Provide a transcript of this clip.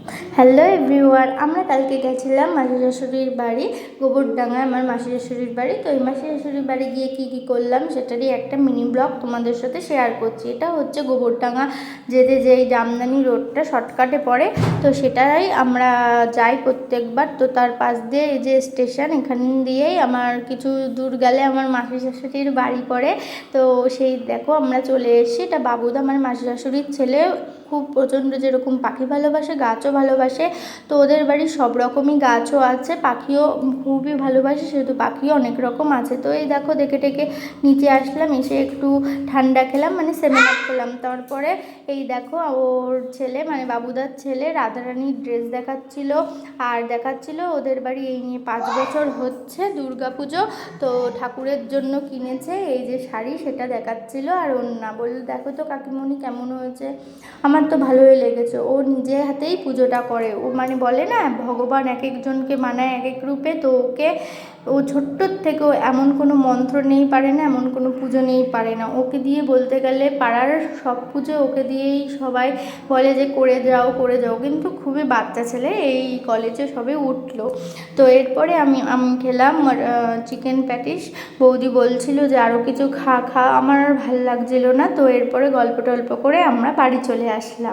Hello everyone, আমরা কালকে গেছিলাম মাসি শাশুড়ির বাড়ি গোবরডাঙ্গায়, আমার মাসি শাশুড়ির বাড়ি। তো এই মাসি শাশুড়ির বাড়ি গিয়ে কী করলাম সেটারই একটা মিনি ব্লগ তোমাদের সাথে শেয়ার করছি। এটা হচ্ছে গোবরডাঙ্গা যেতে যেই জামদানি রোডটা শর্টকাটে পড়ে, তো সেটাই আমরা যাই প্রত্যেকবার। তো তার পাশ দিয়ে এই যে স্টেশন, এখান দিয়েই আমার কিছু দূর গেলে আমার মাসি শাশুড়ির বাড়ি পড়ে। তো সেই দেখো আমরা চলে এসেছি। এটা বাবুদা, আমার মাসি শাশুড়ির ছেলে, খুব প্রচণ্ড যেরকম পাখি ভালোবাসে গাছও ভালোবাসে। তো ওদের বাড়ি সব রকমই গাছও আছে, পাখিও খুবই ভালোবাসে, সেহেতু পাখিও অনেক রকম আছে। তো এই দেখো দেখে টেকে নিচে আসলাম, এসে একটু ঠান্ডা খেলাম, মানে 7 আপ খেলাম। তারপরে এই দেখো ওর ছেলে, মানে বাবুদার ছেলে রাধারানীর ড্রেস দেখাচ্ছিল, আর দেখাচ্ছিল ওদের বাড়ি এই নিয়ে 5 বছর হচ্ছে দুর্গাপুজো, তো ঠাকুরের জন্য কিনেছে এই যে শাড়ি, সেটা দেখাচ্ছিল। আর ওড়না বলল, দেখো তো কাকিমণি কেমন হয়েছে। আমার তো ভালোই লেগেছে। ও নিজে হাতেই পুজোটা করে, ও মানে বলে না ভগবান এক একজনকে মানায় এক এক রূপে। তো ও ছোট্টর থেকেও এমন কোনো মন্ত্র নেই পারে না, এমন কোনো পুজো নেই পারে না। ওকে দিয়ে বলতে গেলে পাড়ার সব পুজো ওকে দিয়েই সবাই বলে যে করে যাও করে যাও, কিন্তু খুবই বাচ্চা ছেলে, এই কলেজে সবে উঠলো। তো এরপরে আমি খেলাম চিকেন প্যাটিস। বৌদি বলছিল যে আরও কিছু খা খা, আমার আর ভাল লাগছিল না। তো এরপরে গল্প টল্প করে আমরা বাড়ি চলে আসলাম।